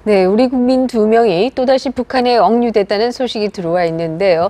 네, 우리 국민 2명이 또다시 북한에 억류됐다는 소식이 들어와 있는데요.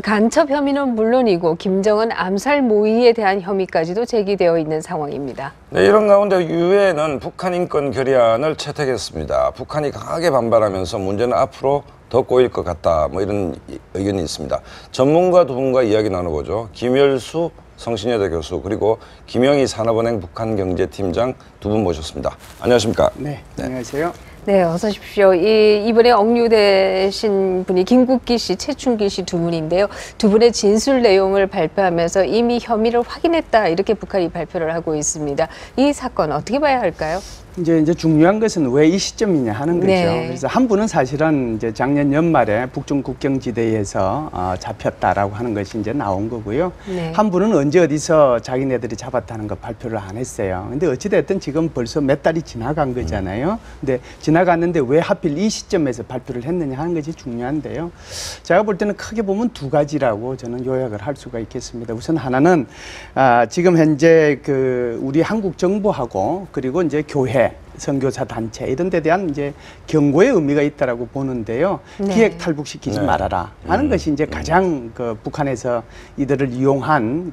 간첩 혐의는 물론이고 김정은 암살 모의에 대한 혐의까지도 제기되어 있는 상황입니다. 네, 이런 가운데 유엔은 북한 인권 결의안을 채택했습니다. 북한이 강하게 반발하면서 문제는 앞으로 더 꼬일 것 같다, 뭐 이런 의견이 있습니다. 전문가 두 분과 이야기 나눠보죠. 김열수 성신여대 교수 그리고 김영희 산업은행 북한경제팀장 두 분 모셨습니다. 안녕하십니까? 네, 안녕하세요. 네, 어서 오십시오. 이번에 억류되신 분이 김국기 씨, 최춘기 씨 두 분인데요. 두 분의 진술 내용을 발표하면서 이미 혐의를 확인했다, 이렇게 북한이 발표를 하고 있습니다. 이 사건 어떻게 봐야 할까요? 이제 중요한 것은 왜 이 시점이냐 하는 거죠. 네. 그래서 한 분은 사실은 이제 작년 연말에 북중 국경지대에서 잡혔다라고 하는 것이 이제 나온 거고요. 네. 한 분은 언제 어디서 자기네들이 잡았다는 거 발표를 안 했어요. 근데 어찌됐든 지금 벌써 몇 달이 지나간 거잖아요. 근데 지나갔는데 왜 하필 이 시점에서 발표를 했느냐 하는 것이 중요한데요. 제가 볼 때는 크게 보면 두 가지라고 저는 요약을 할 수가 있겠습니다. 우선 하나는 지금 현재 우리 한국 정부하고 그리고 이제 교회, 선교사 단체 이런 데 대한 이제 경고의 의미가 있다라고 보는데요. 네. 기획 탈북시키지 말아라 하는 것이 이제 가장 북한에서 이들을 이용한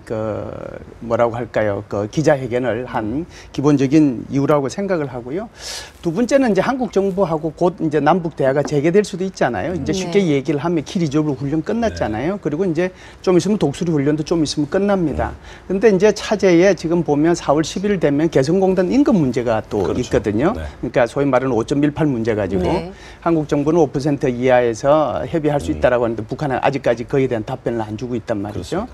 뭐라고 할까요? 기자회견을 한 기본적인 이유라고 생각을 하고요. 두 번째는 이제 한국 정부하고 곧 이제 남북 대화가 재개될 수도 있잖아요. 이제 쉽게 네. 얘기를 하면 키리조브 훈련 끝났잖아요. 그리고 이제 좀 있으면 독수리 훈련도 좀 있으면 끝납니다. 근데 이제 차제에 지금 보면 4월 10일 되면 개성공단 인근 문제가 또 그렇죠. 있거든요. 네. 그러니까 소위 말하는 5.18 문제 가지고 네. 한국 정부는 5% 이하에서 협의할 수 있다라고 하는데 북한은 아직까지 거기에 대한 답변을 안 주고 있단 말이죠.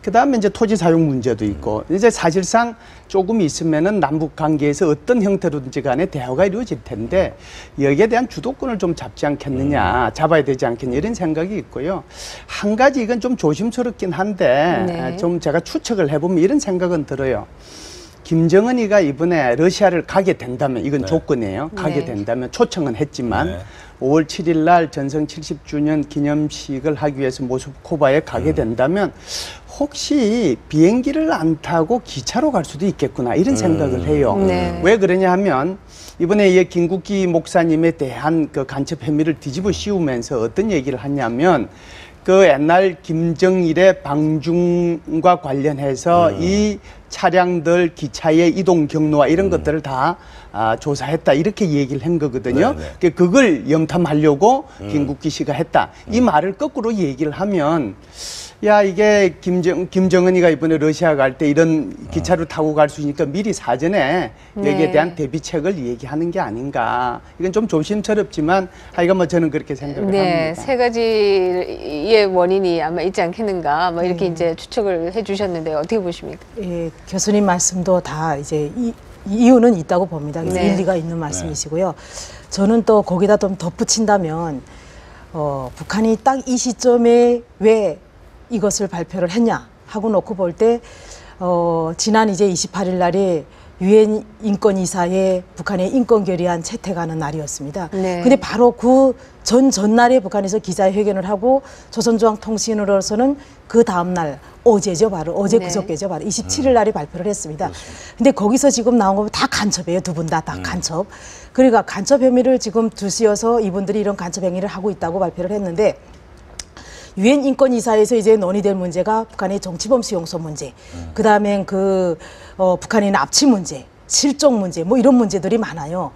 그다음에 이제 토지 사용 문제도 있고 이제 사실상 조금 있으면은 남북 관계에서 어떤 형태로든지 간에 대화가 이루어질 텐데 여기에 대한 주도권을 좀 잡지 않겠느냐, 잡아야 되지 않겠냐 이런 생각이 있고요. 한 가지 이건 좀 조심스럽긴 한데 네. 좀 제가 추측을 해보면 이런 생각은 들어요. 김정은이가 이번에 러시아를 가게 된다면 이건 조건이에요. 가게 네. 된다면 초청은 했지만 네. 5월 7일 날 전성 70주년 기념식을 하기 위해서 모스크바에 가게 된다면 혹시 비행기를 안 타고 기차로 갈 수도 있겠구나 이런 생각을 해요. 네. 왜 그러냐 하면 이번에 이 김국기 목사님에 대한 간첩 혐의를 뒤집어 씌우면서 어떤 얘기를 하냐면 옛날 김정일의 방중과 관련해서 이 차량들 기차의 이동 경로와 이런 것들을 다 조사했다 이렇게 얘기를 한 거거든요. 그걸 염탐하려고 김국기 씨가 했다. 이 말을 거꾸로 얘기를 하면 야 이게 김정은이가 이번에 러시아 갈 때 이런 기차로 타고 갈 수 있으니까 미리 사전에 여기에 네. 대한 대비책을 얘기하는 게 아닌가. 이건 좀 조심스럽지만 하여간 뭐 저는 그렇게 생각을 네, 합니다. 세 가지의 원인이 아마 있지 않겠는가, 뭐 이렇게 이제 추측을 해주셨는데 어떻게 보십니까? 예, 교수님 말씀도 다 이제 이유는 있다고 봅니다. 그래서 네. 일리가 있는 말씀이시고요. 저는 또 거기다 좀 덧붙인다면 북한이 딱 이 시점에 왜 이것을 발표를 했냐 하고 놓고 볼 때 지난 이제 28일 날이 유엔 인권이사에 북한의 인권 결의안 채택하는 날이었습니다. 네. 근데 바로 그 전날에 북한에서 기자회견을 하고 조선중앙통신으로서는 그 다음 날 어제죠, 바로 어제 네. 그저께죠, 바로 27일 날에 발표를 했습니다. 근데 거기서 지금 나온 거 다 간첩이에요, 두 분 다 간첩. 그러니까 간첩 혐의를 지금 두시어서 이분들이 이런 간첩 행위를 하고 있다고 발표를 했는데. 유엔 인권이사에서 이제 논의될 문제가 북한의 정치범 수용소 문제, 그다음엔 북한의 납치 문제, 실종 문제, 뭐 이런 문제들이 많아요.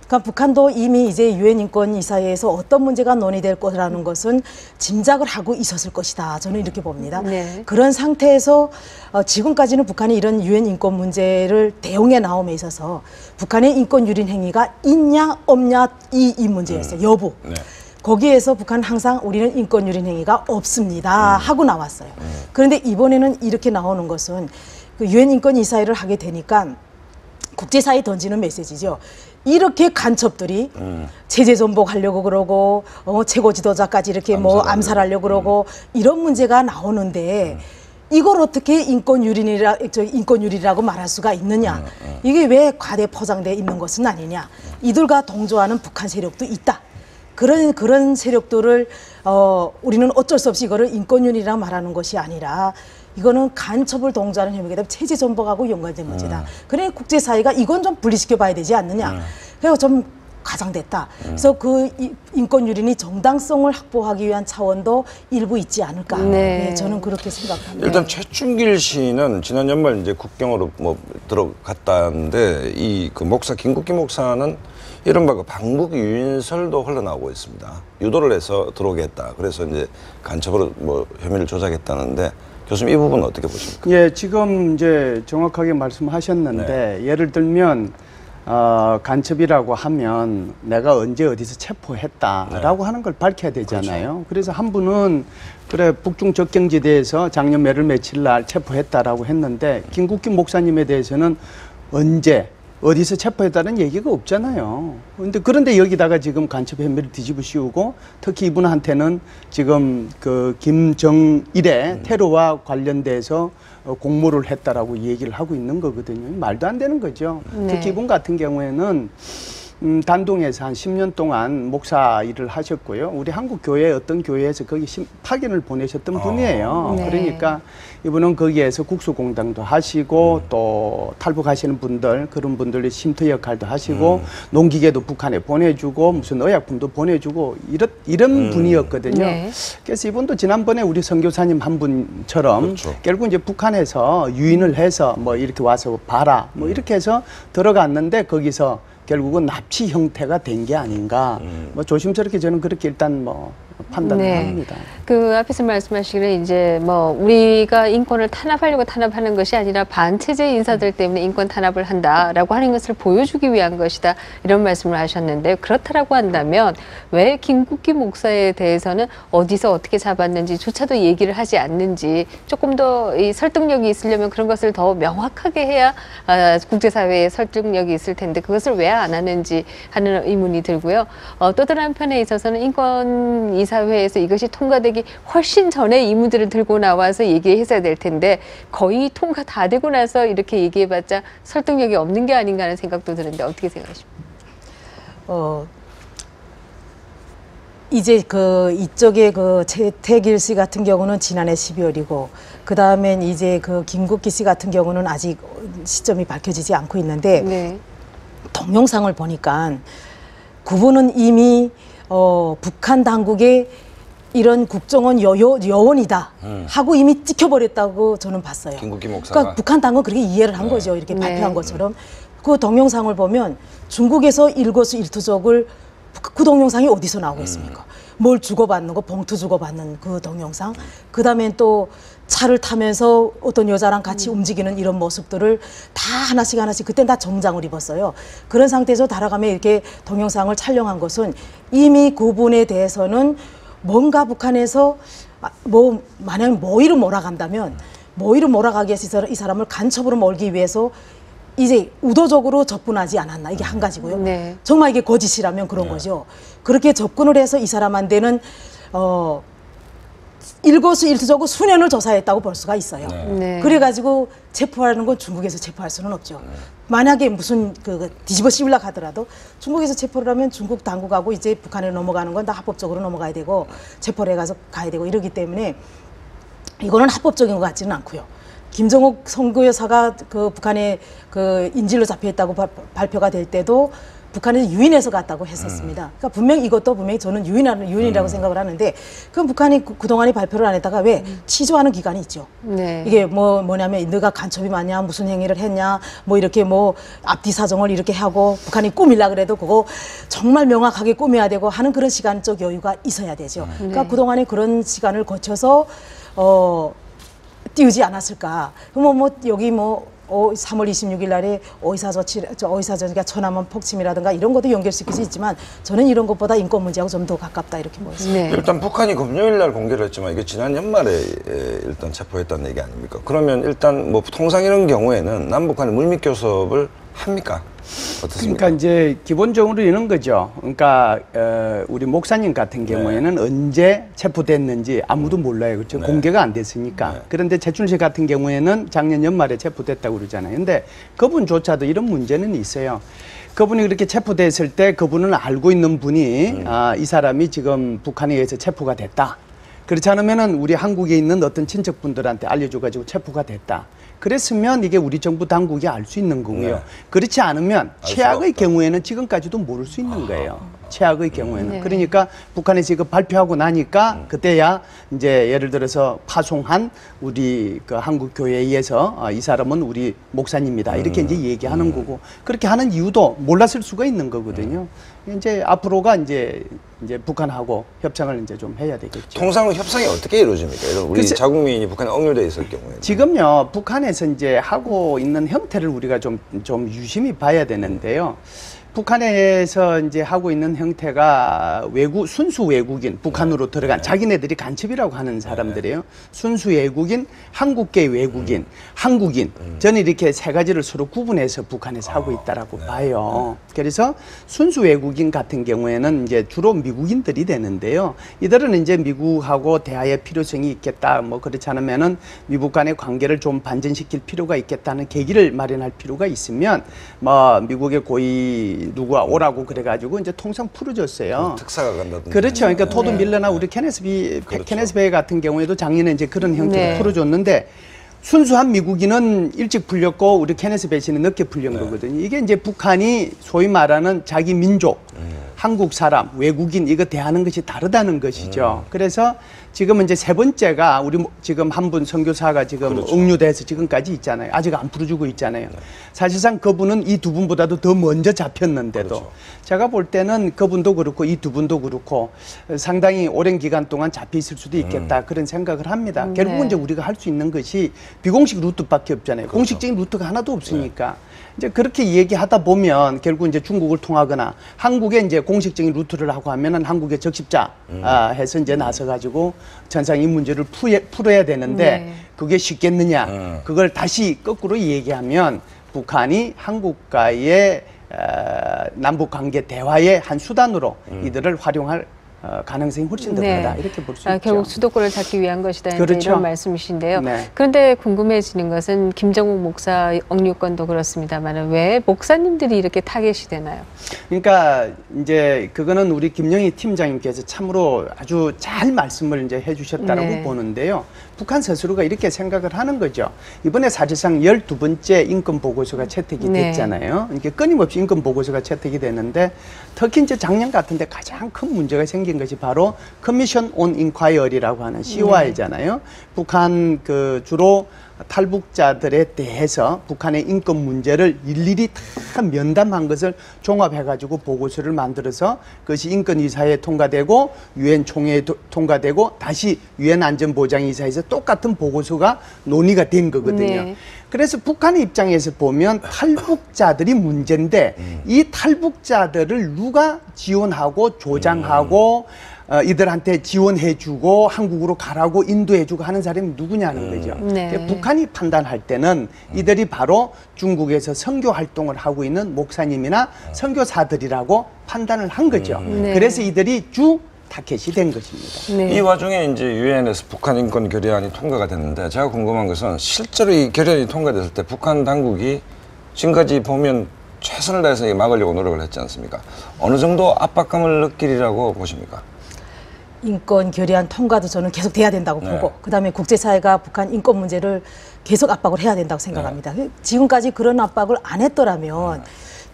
그러니까 북한도 이미 이제 유엔 인권이사에서 어떤 문제가 논의될 거라는 것은 짐작을 하고 있었을 것이다. 저는 이렇게 봅니다. 네. 그런 상태에서 지금까지는 북한이 이런 유엔 인권 문제를 대응해 나옴에 있어서 북한의 인권 유린 행위가 있냐 없냐 이 문제였어요. 여부. 네. 거기에서 북한은 항상 우리는 인권 유린 행위가 없습니다 하고 나왔어요. 그런데 이번에는 이렇게 나오는 것은 유엔 인권 이사회를 하게 되니까 국제사회에 던지는 메시지죠. 이렇게 간첩들이 체제 전복하려고 그러고 최고 지도자까지 이렇게 뭐 암살하려고 그러고 이런 문제가 나오는데 이걸 어떻게 인권유린이라고 말할 수가 있느냐. 이게 왜 과대 포장되어 있는 것은 아니냐. 이들과 동조하는 북한 세력도 있다. 그런 세력들을 우리는 어쩔 수 없이 이거를 인권유린이라 말하는 것이 아니라 이거는 간첩을 동조하는 혐의이기 때문에 체제 전복하고 연관된 문제다. 그러니 국제사회가 이건 좀 분리시켜 봐야 되지 않느냐. 그래서 좀 가장됐다. 그래서 그 인권 유린이 정당성을 확보하기 위한 차원도 일부 있지 않을까. 네. 네, 저는 그렇게 생각합니다. 일단 최충길 씨는 지난 연말 이제 국경으로 뭐 들어갔다는데 이 그 목사 김국기 목사는 이른바 그 방북 유인설도 흘러나오고 있습니다. 유도를 해서 들어오게 했다. 그래서 이제 간첩으로 뭐 혐의를 조작했다는데 교수님 이 부분은 어떻게 보십니까? 예, 지금 이제 정확하게 말씀하셨는데 예를 들면 간첩이라고 하면 내가 언제 어디서 체포했다라고 하는 걸 밝혀야 되잖아요. 그렇죠. 그래서 한 분은 그래 북중 접경지대에서 작년 몇월 며칠 날 체포했다라고 했는데 김국기 목사님에 대해서는 언제 어디서 체포했다는 얘기가 없잖아요. 그런데 여기다가 지금 간첩 혐의를 뒤집어 씌우고 특히 이분한테는 지금 그 김정일의 테러와 관련돼서 공모를 했다라고 얘기를 하고 있는 거거든요. 말도 안 되는 거죠. 네. 특히 이분 같은 경우에는 단동에서 한 10년 동안 목사 일을 하셨고요. 우리 한국 교회 어떤 교회에서 거기 파견을 보내셨던 분이에요. 네. 그러니까 이분은 거기에서 국수공당도 하시고 또 탈북하시는 분들 그런 분들의 쉼터 역할도 하시고 농기계도 북한에 보내주고 무슨 의약품도 보내주고 이런 분이었거든요. 네. 그래서 이분도 지난번에 우리 선교사님 한 분처럼 그렇죠. 결국 이제 북한에서 유인을 해서 뭐 이렇게 와서 봐라 뭐 이렇게 해서 들어갔는데 거기서 결국은 납치 형태가 된 게 아닌가. 뭐 조심스럽게 저는 그렇게 일단 뭐 판단을 네. 합니다. 그 앞에서 말씀하시기는 이제 뭐 우리가 인권을 탄압하려고 탄압하는 것이 아니라 반체제 인사들 때문에 인권 탄압을 한다라고 하는 것을 보여주기 위한 것이다 이런 말씀을 하셨는데 그렇다라고 한다면 왜 김국기 목사에 대해서는 어디서 어떻게 잡았는지조차도 얘기를 하지 않는지 조금 더 이 설득력이 있으려면 그런 것을 더 명확하게 해야 국제사회에 설득력이 있을 텐데 그것을 왜 안 하는지 하는 의문이 들고요. 또 다른 한편에 있어서는 인권 이사회에서 이것이 통과되기 훨씬 전에 이 문제를 들고 나와서 얘기했어야 될 텐데 거의 통과 다 되고 나서 이렇게 얘기해봤자 설득력이 없는 게 아닌가 하는 생각도 드는데 어떻게 생각하십니까? 이제 그 이쪽에 그 최태길 씨 같은 경우는 지난해 12월이고 그 다음엔 이제 그 김국기 씨 같은 경우는 아직 시점이 밝혀지지 않고 있는데 네. 동영상을 보니까 그분은 이미 북한 당국의 이런 국정원 여원이다 하고 이미 찍혀버렸다고 저는 봤어요. 김국기 목사가. 그러니까 북한 당국은 그렇게 이해를 한 거죠. 이렇게 네. 발표한 것처럼. 그 동영상을 보면 중국에서 일거수일투족을 그 동영상이 어디서 나오고 있습니까? 뭘 주고받는 거, 봉투 주고받는 그 동영상. 그 다음엔 또 차를 타면서 어떤 여자랑 같이 움직이는 이런 모습들을 다 하나씩 그땐 다 정장을 입었어요. 그런 상태에서 달아가며 이렇게 동영상을 촬영한 것은 이미 그분에 대해서는 뭔가 북한에서 뭐 만약에 모의로 몰아간다면 모의로 몰아가기 위해서 이 사람을 간첩으로 몰기 위해서 이제 의도적으로 접근하지 않았나 이게 한 가지고요. 네. 정말 이게 거짓이라면 그런 거죠. 그렇게 접근을 해서 이 사람한테는 일거수일투족으로 수년을 조사했다고 볼 수가 있어요. 네. 그래가지고 체포하는 건 중국에서 체포할 수는 없죠. 만약에 무슨 그 뒤집어 씌우려고 하더라도 중국에서 체포를 하면 중국 당국하고 이제 북한에 넘어가는 건 다 합법적으로 넘어가야 되고 체포를 해가서 가야 되고 이러기 때문에 이거는 합법적인 것 같지는 않고요. 김정옥 선교사가 그 북한에 그 인질로 잡혀있다고 발표가 될 때도 북한에서 유인해서 갔다고 했었습니다. 그러니까 분명히 이것도 분명히 저는 유인이라고 생각을 하는데 그럼 북한이 그동안에 발표를 안 했다가 왜 취조하는 기간이 있죠. 네. 이게 뭐냐면 너가 간첩이 맞냐 무슨 행위를 했냐 뭐 이렇게 뭐 앞뒤 사정을 이렇게 하고 북한이 꾸밀라 그래도 그거 정말 명확하게 꾸며야 되고 하는 그런 시간적 여유가 있어야 되죠. 그러니까 그동안에 그런 시간을 거쳐서 띄우지 않았을까. 뭐 여기 3월 26일 날에 어이사저치가 천안함 폭침이라든가 이런 것도 연결시킬 수 있지만 저는 이런 것보다 인권 문제하고 좀 더 가깝다 이렇게 보였습니다. 네. 일단 북한이 금요일 날 공개를 했지만 이게 지난 연말에 일단 체포했다는 얘기 아닙니까? 그러면 일단 뭐 통상 이런 경우에는 남북한이 물밑 교섭을 합니까? 어떻습니까? 그러니까 이제 기본적으로 이런 거죠. 그러니까 우리 목사님 같은 경우에는 언제 체포됐는지 아무도 몰라요. 그렇죠? 네. 공개가 안 됐으니까. 네. 그런데 최춘실 같은 경우에는 작년 연말에 체포됐다고 그러잖아요. 근데 그분조차도 이런 문제는 있어요. 그분이 그렇게 체포됐을 때 그분은 알고 있는 분이 이 사람이 지금 북한에 의해서 체포가 됐다. 그렇지 않으면은 우리 한국에 있는 어떤 친척분들한테 알려줘가지고 체포가 됐다. 그랬으면 이게 우리 정부 당국이 알 수 있는 거고요. 네. 그렇지 않으면 수가 최악의 없다. 경우에는 지금까지도 모를 수 있는 거예요. 최악의 경우에는. 네. 그러니까 북한에서 이거 발표하고 나니까 그때야 이제 예를 들어서 파송한 우리 그 한국 교회에서 이 사람은 우리 목사님이다 이렇게 이제 얘기하는 거고 그렇게 하는 이유도 몰랐을 수가 있는 거거든요. 이제 앞으로가 이제 북한하고 협상을 이제 좀 해야 되겠죠. 통상으로 협상이 어떻게 이루어집니까? 예를 들어 우리 글쎄- 자국민이 북한에 억류돼 있을 경우에 지금요 북한에서 이제 하고 있는 형태를 우리가 좀 유심히 봐야 되는데요. 북한에서 이제 하고 있는 형태가 순수 외국인, 북한으로 들어간 자기네들이 간첩이라고 하는 사람들이에요. 순수 외국인, 한국계 외국인, 한국인. 저는 이렇게 세 가지를 서로 구분해서 북한에서 하고 있다라고 봐요. 그래서 순수 외국인 같은 경우에는 이제 주로 미국인들이 되는데요. 이들은 이제 미국하고 대화의 필요성이 있겠다. 뭐 그렇지 않으면은 미국 간의 관계를 좀 반전시킬 필요가 있겠다는 계기를 마련할 필요가 있으면 뭐 미국의 고위 누구가 오라고 그래가지고 이제 통상 풀어줬어요. 특사가 간다든지. 그렇죠. 그러니까 토드 밀러나 우리 케네스 베이 같은 경우에도 작년에 이제 그런 형태로 네. 풀어줬는데 순수한 미국인은 일찍 풀렸고 우리 케네스 베이는 늦게 풀린 거거든요. 이게 이제 북한이 소위 말하는 자기 민족, 한국 사람, 외국인 이거 대하는 것이 다르다는 것이죠. 그래서 지금 이제 세 번째가 우리 지금 한 분 선교사가 지금 그렇죠. 억류돼서 지금까지 있잖아요. 아직 안 풀어주고 있잖아요. 사실상 그분은 이 두 분보다도 더 먼저 잡혔는데도 그렇죠. 제가 볼 때는 그분도 그렇고 이 두 분도 그렇고 상당히 오랜 기간 동안 잡혀 있을 수도 있겠다 그런 생각을 합니다. 결국은 이제 우리가 할 수 있는 것이 비공식 루트밖에 없잖아요. 그렇죠. 공식적인 루트가 하나도 없으니까. 이제 그렇게 얘기하다 보면 결국 이제 중국을 통하거나 한국에 이제 공식적인 루트를 하고 하면은 한국의 적십자 해서 이제 나서 가지고 전상 이 문제를 풀어야 되는데 네. 그게 쉽겠느냐? 그걸 다시 거꾸로 얘기하면 북한이 한국과의 남북 관계 대화의 한 수단으로 이들을 활용할 가능성이 훨씬 더 크다 이렇게 볼 수 있죠. 결국 수도권을 잡기 위한 것이다 그렇죠. 이런 말씀이신데요. 네. 그런데 궁금해지는 것은 김정욱 목사 억류건도 그렇습니다만 왜 목사님들이 이렇게 타겟이 되나요? 그러니까 이제 그거는 우리 김영희 팀장님께서 참으로 아주 잘 말씀을 이제 해주셨다라고 네. 보는데요. 북한 스스로가 이렇게 생각을 하는 거죠. 이번에 사실상 12번째 인권 보고서가 채택이 네. 됐잖아요. 이게 끊임없이 인권 보고서가 채택이 됐는데 특히 이제 작년 같은데 가장 큰 문제가 생긴 것이 바로 커미션 온 인콰이어리라고 하는 COI잖아요. 북한 그 주로 탈북자들에 대해서 북한의 인권 문제를 일일이 다 면담한 것을 종합해가지고 보고서를 만들어서 그것이 인권이사회에 통과되고 유엔 총회에 통과되고 다시 유엔 안전보장이사에서 똑같은 보고서가 논의가 된 거거든요. 네. 그래서 북한의 입장에서 보면 탈북자들이 문제인데 이 탈북자들을 누가 지원하고 조장하고 이들한테 지원해주고 한국으로 가라고 인도해주고 하는 사람이 누구냐는 거죠. 네. 그러니까 북한이 판단할 때는 이들이 바로 중국에서 선교 활동을 하고 있는 목사님이나 선교사들이라고 판단을 한 거죠. 네. 그래서 이들이 주 타켓이 된 것입니다. 네. 이 와중에 이제 유엔에서 북한 인권 결의안이 통과가 됐는데 제가 궁금한 것은 실제로 이 결의안이 통과됐을 때 북한 당국이 지금까지 보면 최선을 다해서 이게 막으려고 노력을 했지 않습니까? 어느 정도 압박감을 느끼리라고 보십니까? 인권 결의안 통과도 저는 계속 돼야 된다고 네. 보고 그다음에 국제사회가 북한 인권 문제를 계속 압박을 해야 된다고 생각합니다. 지금까지 그런 압박을 안 했더라면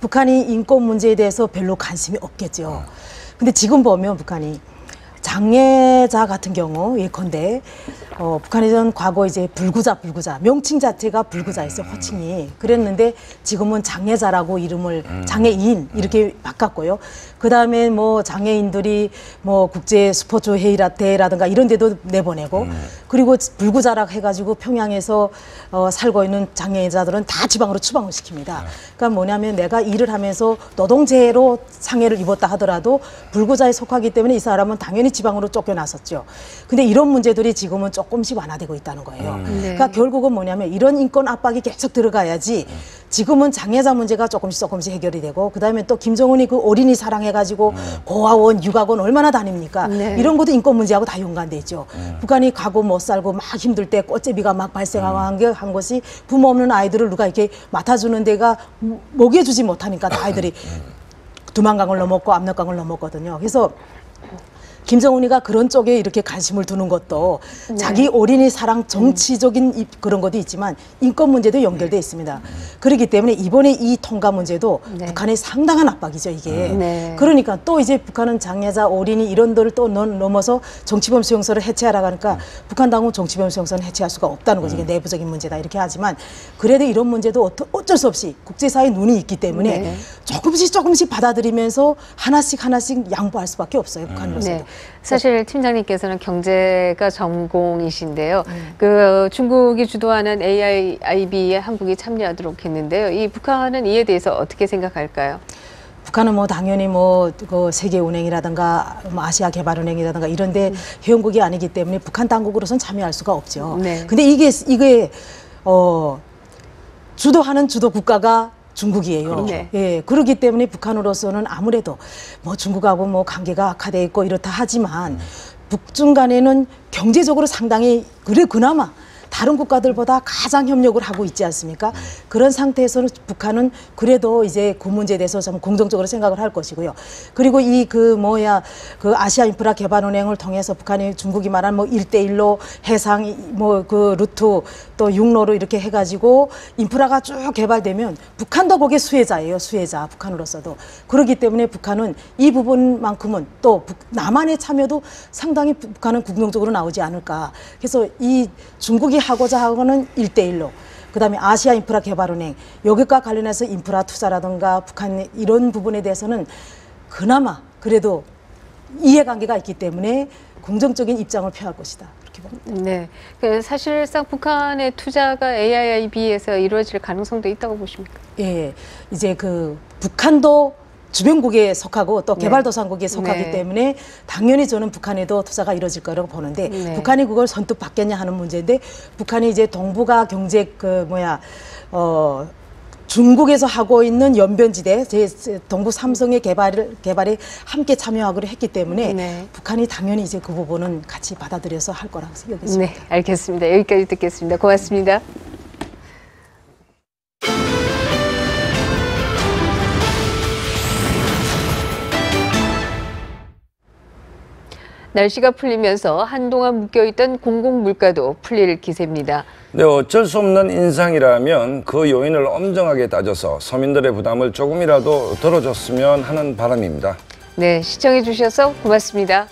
북한이 인권 문제에 대해서 별로 관심이 없겠죠. 근데 지금 보면 북한이 장애자 같은 경우 예컨대 북한에서는 과거 이제 불구자 명칭 자체가 불구자였어요. 호칭이 그랬는데 지금은 장애자라고 이름을 장애인 이렇게 바꿨고요. 그다음에 뭐 장애인들이 뭐 국제 스포츠 대회라든가 이런 데도 내보내고 그리고 불구자라고 해가지고 평양에서 살고 있는 장애자들은 다 지방으로 추방을 시킵니다. 그러니까 뭐냐면 내가 일을 하면서 노동재해로 상해를 입었다 하더라도 불구자에 속하기 때문에 이 사람은 당연히 지방으로 쫓겨났었죠. 근데 이런 문제들이 지금은 조금씩 완화되고 있다는 거예요. 네. 그러니까 결국은 뭐냐면 이런 인권 압박이 계속 들어가야지 지금은 장애자 문제가 조금씩 해결이 되고 그다음에 또 김정은이 그 어린이 사랑해가지고 고아원, 육아원 얼마나 다닙니까? 네. 이런 것도 인권 문제하고 다 연관돼 있죠. 북한이 가고 못 살고 막 힘들 때 꽃제비가 막 발생하고 한 것이 부모 없는 아이들을 누가 이렇게 맡아주는 데가 먹여주지 못하니까 아이들이 두만강을 넘었고 압록강을 넘었거든요. 그래서 김정은이가 그런 쪽에 이렇게 관심을 두는 것도 네. 자기 어린이 사랑 정치적인 그런 것도 있지만 인권 문제도 연결돼 있습니다. 그렇기 때문에 이번에 이 통과 문제도 네. 북한의 상당한 압박이죠, 이게. 네. 그러니까 또 이제 북한은 장애자, 어린이 이런 데를 또 넘어서 정치범 수용소를 해체하라고 하니까 북한 당국은 정치범 수용소는 해체할 수가 없다는 거죠. 이게 내부적인 문제다 이렇게 하지만 그래도 이런 문제도 어쩔 수 없이 국제사회의 눈이 있기 때문에 네. 조금씩 받아들이면서 하나씩 양보할 수밖에 없어요, 북한으로서도. 네. 사실 팀장님께서는 경제가 전공이신데요. 그 중국이 주도하는 AIIB에 한국이 참여하도록 했는데요. 이 북한은 이에 대해서 어떻게 생각할까요? 북한은 뭐 당연히 그 세계은행이라든가 아시아개발은행이라든가 이런데 회원국이 아니기 때문에 북한 당국으로선 참여할 수가 없죠. 네. 근데 이게 주도하는 주도 국가가 중국이에요. 그렇죠. 예, 그렇기 때문에 북한으로서는 아무래도 뭐 중국하고 뭐 관계가 악화돼 있고 이렇다 하지만 북중 간에는 경제적으로 상당히 그나마 다른 국가들보다 가장 협력을 하고 있지 않습니까? 그런 상태에서는 북한은 그래도 이제 그 문제에 대해서 좀 긍정적으로 생각을 할 것이고요. 그리고 그 아시아 인프라 개발은행을 통해서 북한이 중국이 말한 뭐 1대1로 해상 그 루트 또 육로로 이렇게 해가지고 인프라가 쭉 개발되면 북한도 거기에 수혜자예요. 수혜자 북한으로서도. 그렇기 때문에 북한은 이 부분만큼은 또 남한의 참여도 상당히 북한은 긍정적으로 나오지 않을까. 그래서 이 중국이 하고자 하고는 1대1로 그다음에 아시아 인프라 개발은행 여기과 관련해서 인프라 투자라든가 북한 이런 부분에 대해서는 그나마 그래도 이해관계가 있기 때문에 긍정적인 입장을 표할 것이다. 그렇게 봅니다. 네. 그 사실상 북한의 투자가 AIIB에서 이루어질 가능성도 있다고 보십니까? 예. 이제 그 북한도 주변국에 속하고 또 네. 개발도상국에 속하기 네. 때문에 당연히 저는 북한에도 투자가 이루어질 거라고 보는데 네. 북한이 그걸 선뜻 받겠냐 하는 문제인데 북한이 이제 동북아 경제 중국에서 하고 있는 연변지대 동북 삼성의 개발에 함께 참여하기로 했기 때문에 네. 북한이 당연히 이제 그 부분은 같이 받아들여서 할 거라고 여기습니다. 네, 알겠습니다. 여기까지 듣겠습니다. 고맙습니다. 날씨가 풀리면서 한동안 묶여있던 공공물가도 풀릴 기세입니다. 네, 어쩔 수 없는 인상이라면 그 요인을 엄정하게 따져서 서민들의 부담을 조금이라도 덜어줬으면 하는 바람입니다. 네, 시청해 주셔서 고맙습니다.